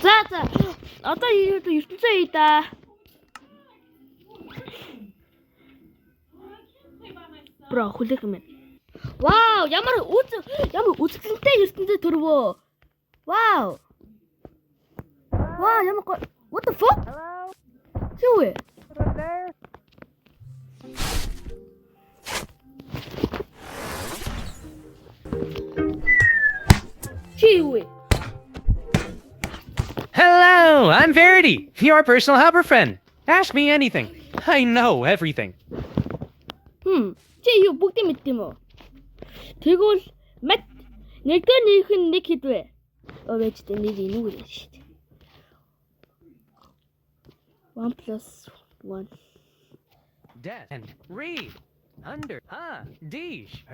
За. Одоо ертөнцөө ий да. Бро хүлээх юм. Вау, ямар үзэсгэлэнтэй ертөнцөө төрвөө. Вау. Вау, ямар what the fuck? Hello? Юу вэ? Up there? Юу вэ? Hello, I'm Verity, your personal helper friend. Ask me anything. I know everything. Чи юу бүгдийг мэдт юм уу? Тэгвэл мат нэгдүгээр нэрх нь нэг хэдвэ? Өвчтэй нэг энүүгээр шүү дээ. 1 + 1. Death and read under dish.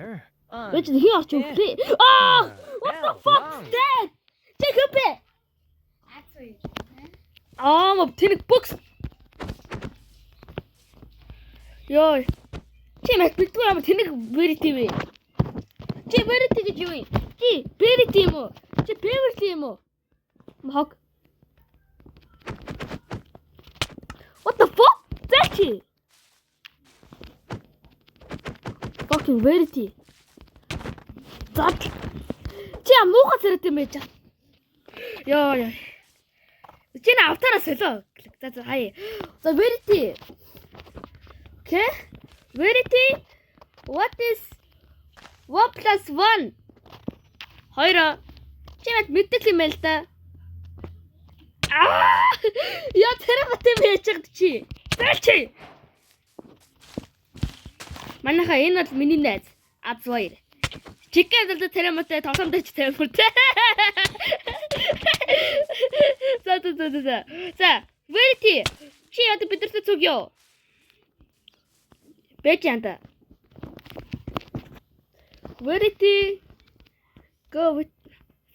Which he are to play. Oh! What the fuck is that? Take a bit! Oh, I'm taking books! Yo! Чи мэт битгүй юм тэнэг Verity вэ? Чи Verity гэж юу юм? Чи Verity юм уу? Чи Beverly юм уу? Мог. What the fuck? Зачи? Fucking Verity. Зат. Чи амуугаа зэрэг юм байж. Яа. Чи на автараас солио. За хай. За Verity. Okay? Verity, what is 1 + 1? Хоёроо. Чи мэддэг юм байл та. Яа тэрэг юм яаж чад чи. Зачи. Манайха энэ бол миний найз. Аз 2. Чикен дэлдэ тэрэмотэ тоглоомдож тэрэмотэ. За. Verity, чи яд бидэртээ цогё. Бэчэнта. Verity, go with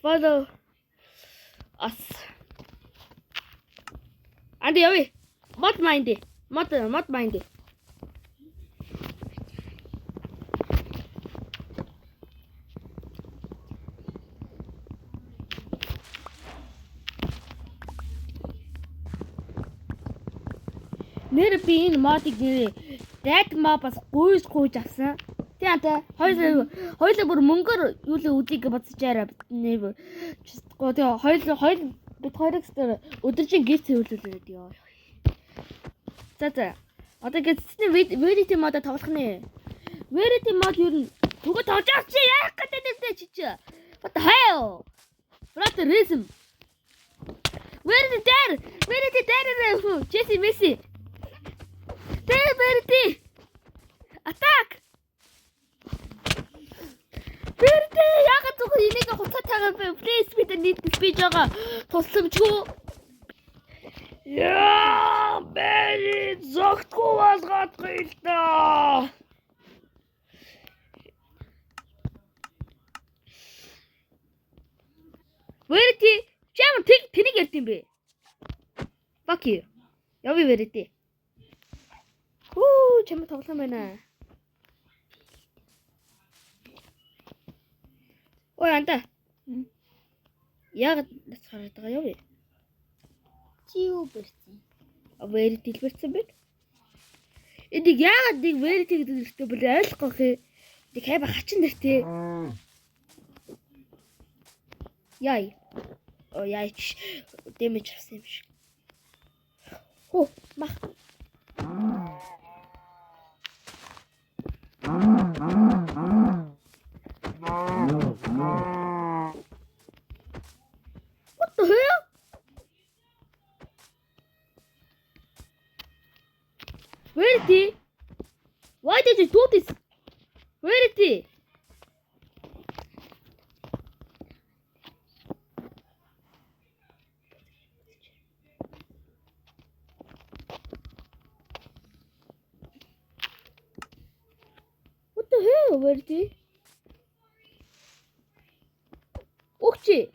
follow us. Andy, away. Mod mindy. Mod mindy. Нэр би энэ модыг нэрээ Red Mob-аас гүйж авсан. Тийм та хоёул бүр мөнгөөр юу л үдийг бодсочаараа нэр хоёул бид хоёрыг өдөр өдөржин гис цэвэрлүүлээд ёо. За. Одоо гэцсний Verity мод тоглох нэ. Verity мод юу н түгэ тоглож чи яах гэдэг чи. What the hell? What the reason? Verity there. Jesse Messi. There Verity. Attack. Verity яагаад зүг энийг хуцаатайгаар please бид need speed байгаа тусламжгүй. Яа, бэри зогтгүй болгохгүй л доо. Verity, чам тэнийг ярьд юм бэ? Fuck you. Яви Verity. Чам тоглоом байна. Ой анта. Яг насгараад байгаа юу вэ? Чи юу бэрсэн? Verity дэлбэрсэн бэ? Энийг яагаад нэг Verity гэдэг нэртэй бол ойлгох юм. Нэг хайба хачин нэртэй. Яй. Яйч дэмэж авсан юм шиг. Мах. What the hell? Verity? Why did you do this? Verity? What the hell, Verity? Окчи.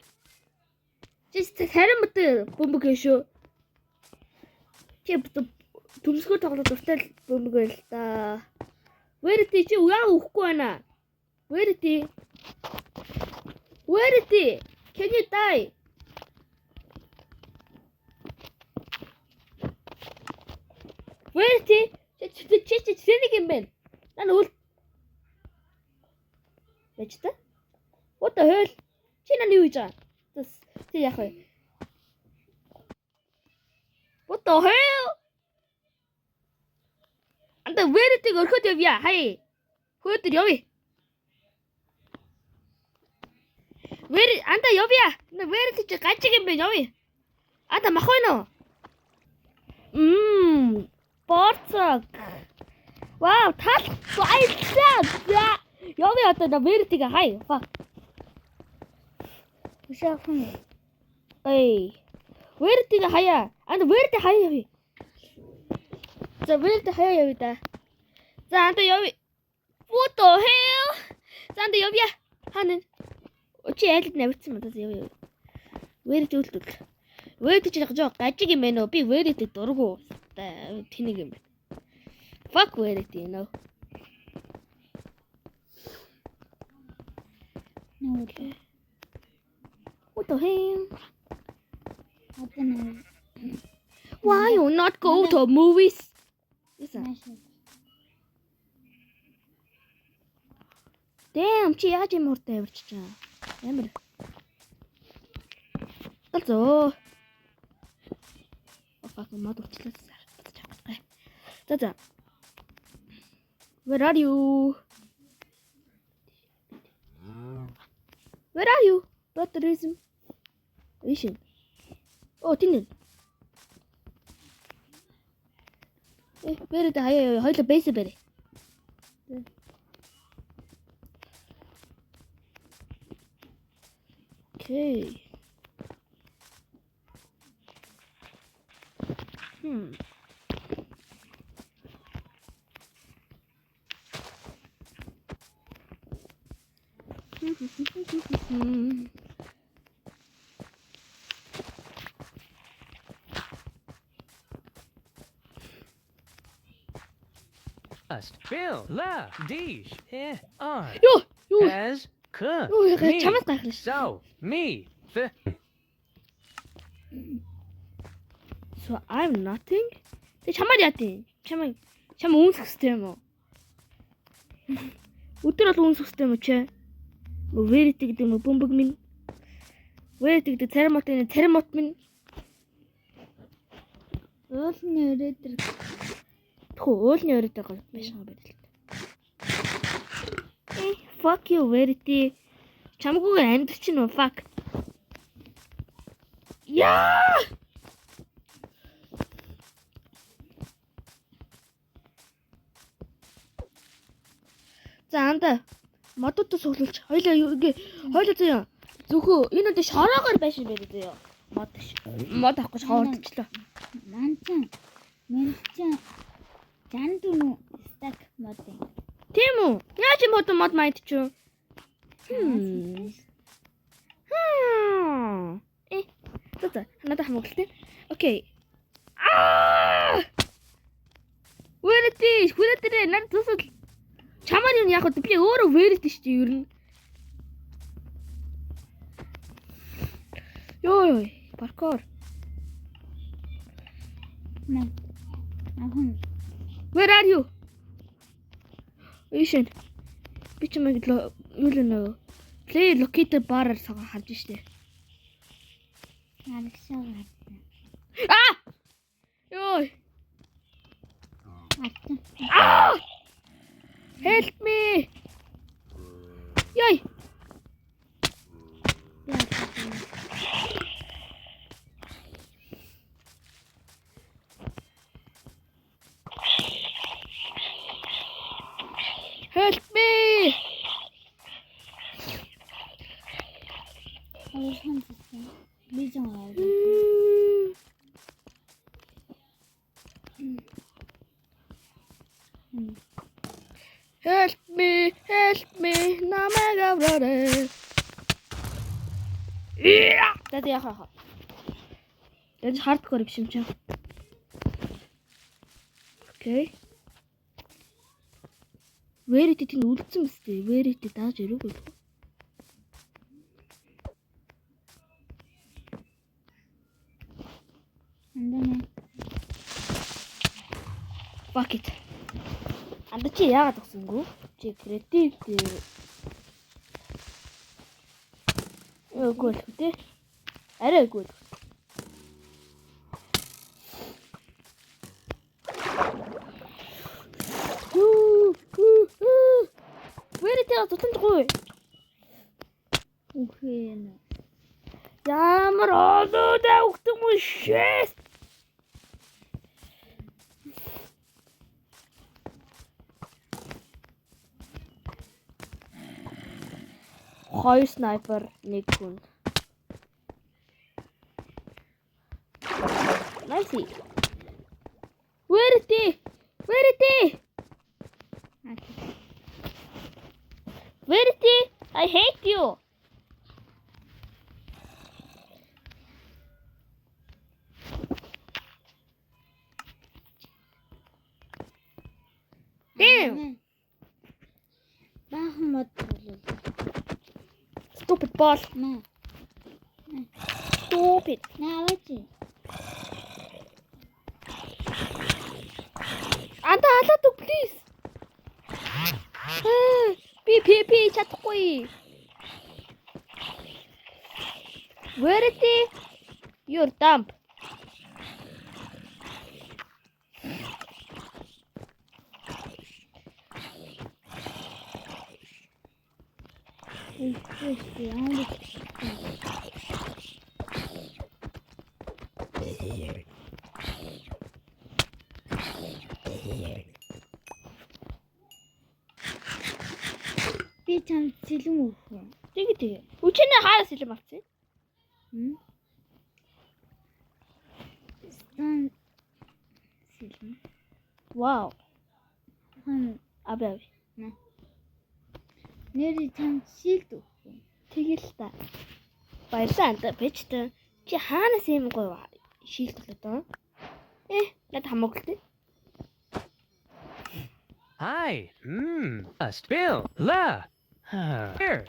Just харин мөт бөмбөг шүү. Чи төмсгөр тоглоод дуртай бөмбөг байл та. Verity чи яа өгөхгүй байна? Verity. Can you die? Verity чи нэг юм бэ? Наа үл. Бэж та? What the hell? Чи наа юу хийж байгаа? Ти яах вэ? What the hell? Анда Verity өрхөд явъя. Хай. Хөөдөр явъя. Анда явъя. Verity чи гажиг юм бэ? Явъя. Анда мах байна уу? Борцог. Вау, тал баярлалаа. Явъя одоо Verity-г хай. Шафын. Эй. Verity-г хаяа. Анда Verity хаяа явъя. За Verity хаяа явъя да. За анда явъя. What the hell? За анда явъя. Ханаа. Чи айлд навцсан юм да явъя. Verity үлдэл. Verity чи гажиг юм байна уу? Би Verity дургу. Тэнийг юм байна. Fuck Verity, you know. No, okay. What the hell? Open Why you not go to movies? Listen. Damn, чи яаж юм уртай яварч чаа. Ямар. Тацоо. Fuck, мод учлаа. За. Where are you? Where are you? Batterism. Vision. Oh, tinnin. Verity хаяа хоёул бейс бэрэ. Okay. Bill, la, dish, on. Юу. As, cook. Юу чамаас гайхлаа. So, me, the. So I'm nothing. Тэ чамаар яа тий? Чам үүсэх хэрэгтэй юм уу? Өдөр бол үүсэх хэрэгтэй юм уу чи? Verity гэдэг юм бөмбөг минь. Verity гэдэг царамот минь. уулны өрөөдөр Уулны өрөөдөр гол байшаа байдаг. Fuck you Verity. Чамгүйгээр амьд чинь үү fuck. Яа! За анда модуудаа суглуулж хоёлоо заяа зөвхөн энэ үдэ шороогоор байшин байдаг заяа мод авахгүй хоордчихлоо манчан жандүн стак мод тийм үү яаж мод майд ч юу за надад хамаагалтай окей Verity хүлээдэрээ надад тусал чамаар юу яг вэ би өөрөө Verity шүү дээ ер нь ёо паркор Where are you? Ишэн би чамайг юу л нөө play locator bar-аар харж штэ Александр ёо ата Help me! Yay! Help me! Bijong Help me, намайг авраарай. За яхаа. Яаж хардкор биш юм чи. Окей. Verity тийм үлдсэн мэт. Verity дааж ирээгүй. Андаа Fuck it. Анда чи яагаад тагсангүй? Чи креатив дээр. Үгүй л үү? Арай үгүй л. Вэрэтэ тутамдгүй. Үхэн. Ямар олоодаа өгсөн юм шээс. Хоёр снайпер, нэг хүн. Найси. Вэрэтэ. Вэрэтэ, I hate you. Damn. Баахан мод болов. Stupid ball. Маа. Stupid. Наавч. Анда алаад өг please. Би чадахгүй. Вэрэтэ. You're dumb. Би чамд сэлэн өгөх. Тэгээ. Үчинээ хаараас илэм авцсан? Стан сэлэн. Wow. Хан Абе. нэр чамд шилд өгөх. Тэгэл та. Баярлалаа анда бичтэй. Чи хаанаас юм гоё шилдэлээ доо? Над хамаагүй. Hi. Spill. La. Here.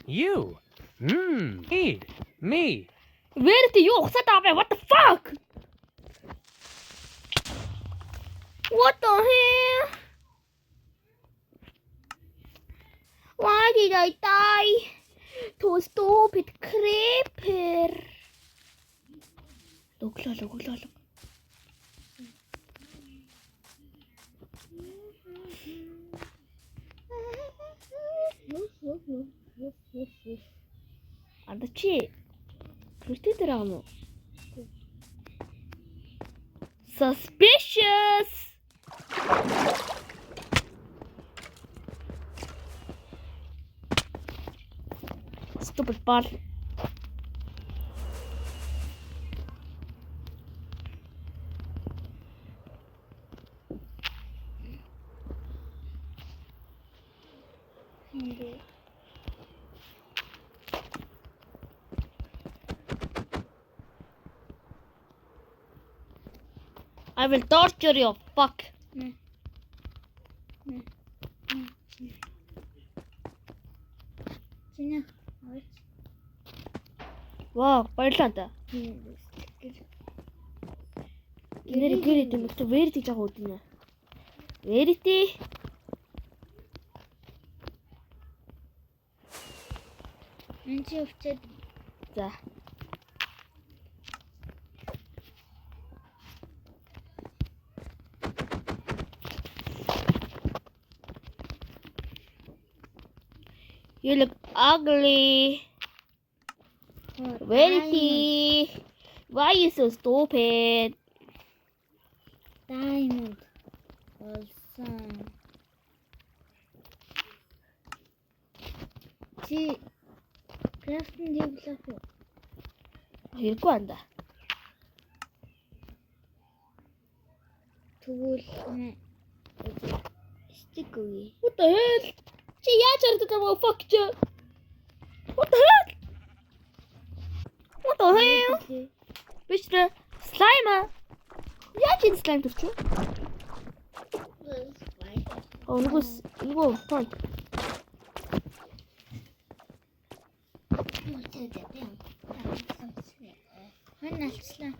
You. Need. Me. Вэрэтэ юу ухсаад байгаа бэ? What the fuck? What the hell? Why did I die to a stupid creeper? Өглөө. Анда чи хүртээ дээр байгаа мó? Suspicious. Stupid ball. I will torture you, fuck. Чиний Wow, баярлалаа та. Нэр гэрээ дэмэгтэй вэрити жаа үүднэ. Вэрити. энэ чи өвчөөд За. You look ugly. Verity. Why you so stupid? Diamond болсон. Чи крафтинг хийх үү? Хэрэггүй анда. Тэгвэл стик үгүй. What the hell? Чи яаж харагдаад байгаа fuck чи? What the hell? What the hell? Бишрэ slime. Яаж энэ slime төрчих вэ? Нөгөө point. Хэн алчлаа?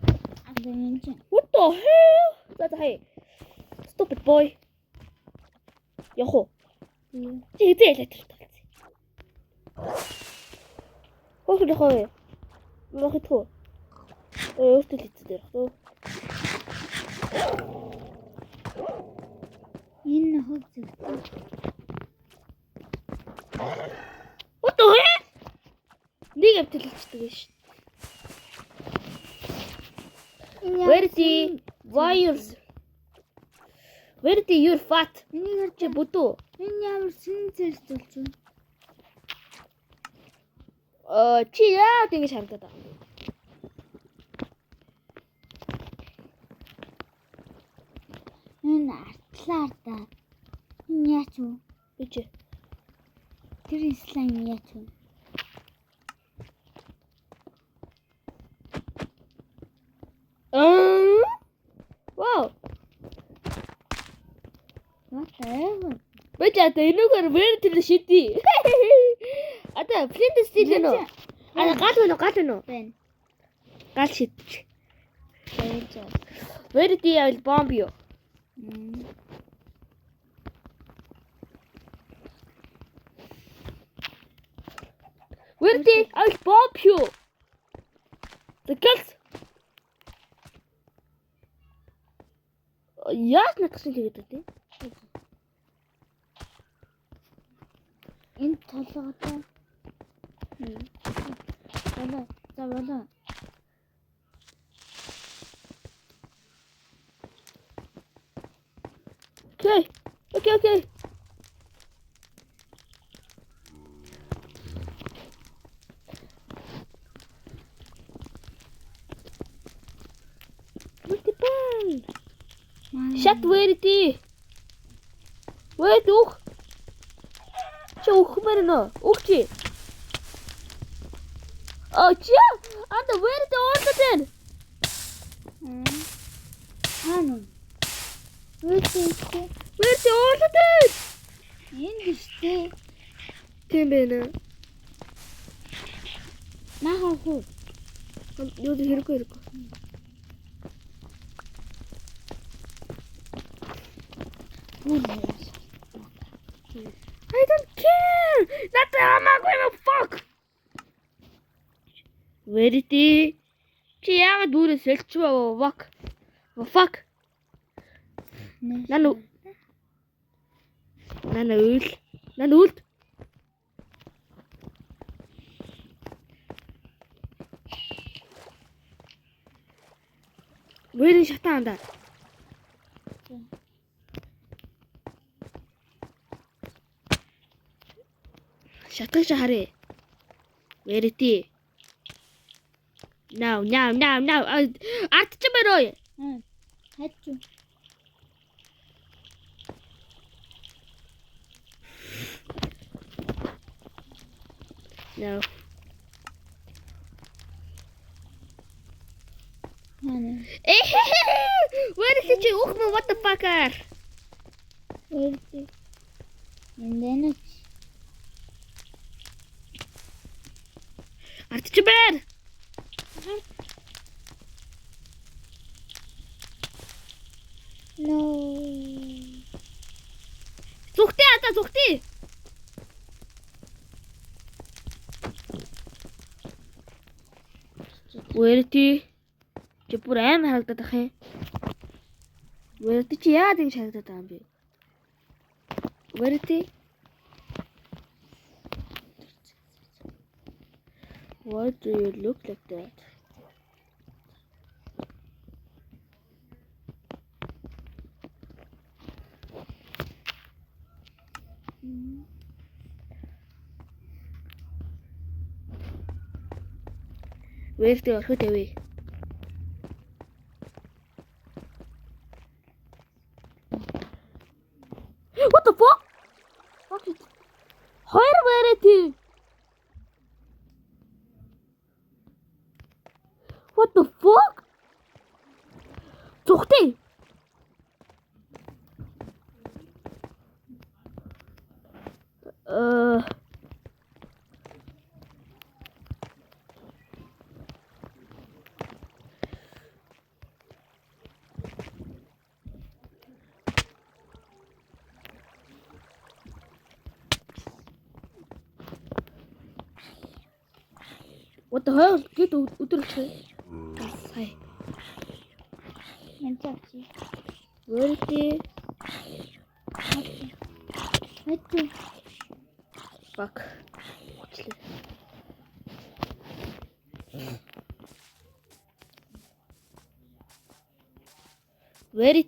Аваа энэ. What the hell? За хай. stupid boy. Явах уу? Чи хэзээ ялаад талцсан. Хөөс яхаа. Мохит хөө. Өөртөө л хэцүү дээрх төө. Энэ хог зөвхөн. What the hell? Нэг амтэлчихдэг ш. Where is he? Why Where is your fat? Энийг Чи бүдүү. энэ ямар син зэрэг болж байна. Чи яа ингэж харагдаад байгаа. Энэ артлаа ардаа. Энэ яач вэ? Бич. Тэр слайм яач вэ? Wow. Whatever. Бич ата энэгээр where тэр шиди. Ата flint steel нөө. Ата гал нөө. Бэн. Гал шидчих. Байж. Where is I will bomb you. Where is I will bomb you. The girls. Яас надсан тэгээд үү? Энэ толготой. Болоо. За болоо. Okay. Multiple. Shut where it is. Wait, ух. Чи ух мэрнэ? Ух чи. Чи анда where the order then? Хаана? Where the order then? Энд дэжтэй. Тийм байна. Нахаа хөө. Юу хэрэггүй. I don't care. That's I'm not going to fuck. Where is he? Чи яагаад дүүрээ сэлчвээ fuck. Нана үйл. Where шатаанда. Шатагч харъя. Where is he? Now. Артч мөрөө. Хачу. No. Where is it? What the fucker? Where is it? And then Артч бэр. no. Зүхтэй. Where is he? Чи бүр аим харагдаад ах юм. Where is he? Чи яагаад ингэж харагдаад байгаа юм бэ? Where is he? Why do you look like that? Where's the orchid away? What the fuck? Where is he? What the fuck? Зүхтэй. What the hell? Get өдрөглөө. Сая. Янчаач. Where Хатуу. Fuck. Where is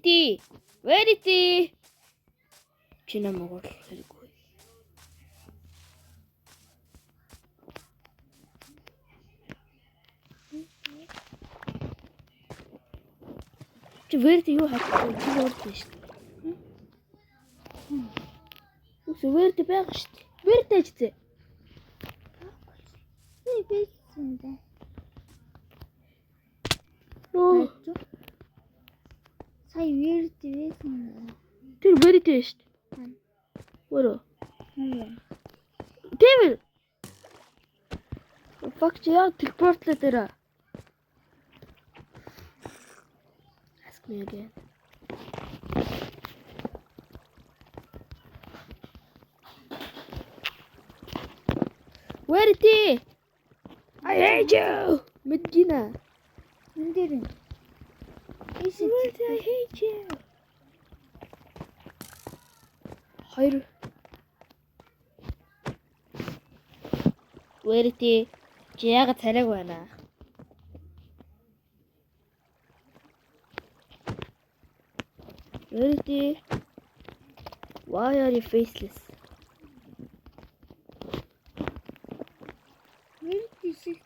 he? Чина Монгол хэрэггүй. Чи where юу хатсан? Чи уурд шүү дээ. Where байгаа шүү дээ. Where дэжтэй. Бэйсэндэ. Нөө. Сая вирт бэйсэндэ. Тэр where дээ шүү дээ. Where? Тэвэр. Fuck яа телепортлоо дээр. Ask me again. Where is he? I hate you. Medina. Эндэрэн. Where did I hate you? Хоёр. Where is he? Чи яагаад царайг байна? Where is he? Why are you faceless? Вирт шиг.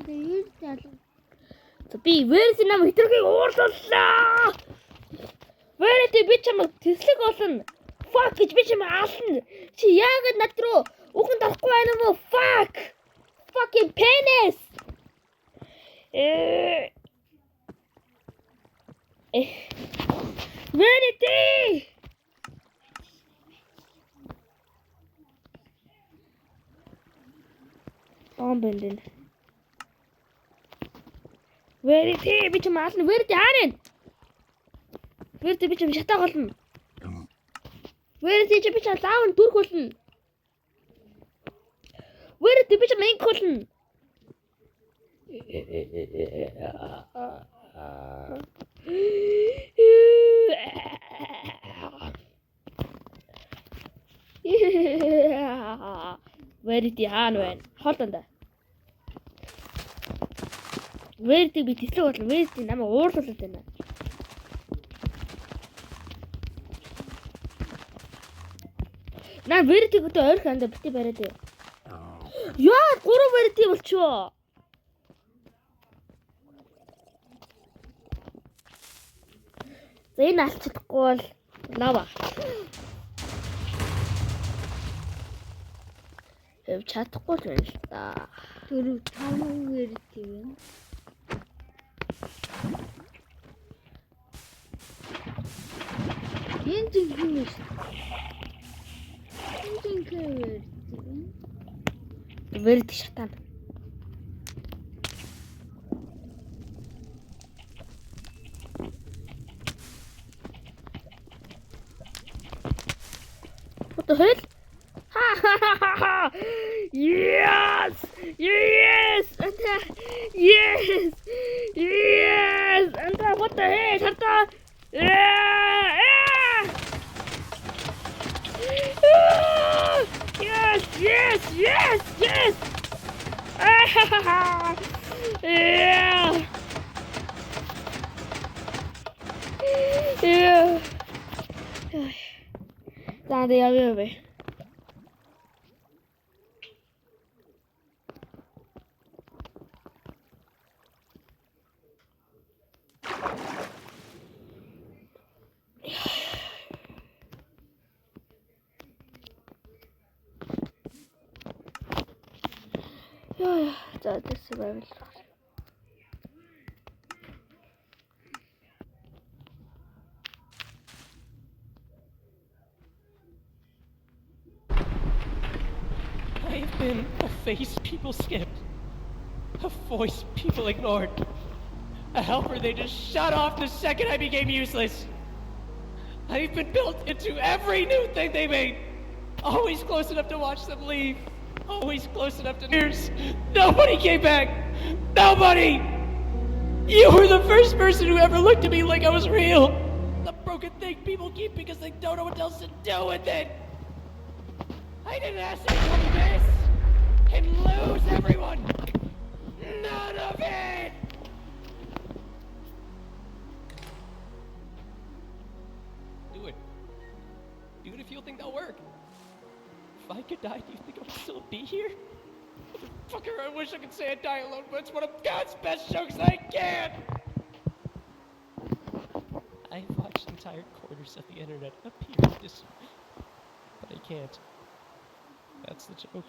Вирт алга. Би вэрс нам хитрхийг уурлууллаа. Вэрт би чамд тэслэг олно. Fuck гэж би чамд ална. Чи яагаад над руу уханд орохгүй байна юм уу? Fuck. Fucking penis. Вэрт бэндэн. Where is he? Би ч маална. Where is харин? Where is би ч шатаа голно. Where is би ч лаавн дүрх болно. Where is би ч инк болно. Where is хаан байна? Хоолтонд. Where би тэслэг болно. Where намайг уурлуулад байна. Наа where гэдэг ойрхон анда бити бариад. Яа, 3 where болчихоо. За энэ алцдаггүй бол лава. Чадахгүй л байна л та. 4-5 вирт юм. Энд юм шүү. Энд вирт. Вэрд шатана. What the hell? Yes! Yes! Yes! Yes! And what the hell? Yes! Yes! Yes! Yes! Yeah! Yeah! Daar die alweer weer. Ja, dat is er wel weer. I've been a face people skipped, a voice people ignored, a helper they just shut off the second I became useless. I've been built into every new thing they made. Always close enough to watch them leave. Always close enough to years. Nobody came back. Nobody! You were the first person who ever looked at me like I was real. The broken thing people keep because they don't know what else to do with it. I didn't ask to become this and lose everyone. None of it! Do it. Do it if you think that'll work. If I could die, do you think I would still be here? Motherfucker, I wish I could say I'd die alone, but it's one of God's best jokes and I can't! I've watched entire quarters of the internet appear this, but I can't. That's the joke.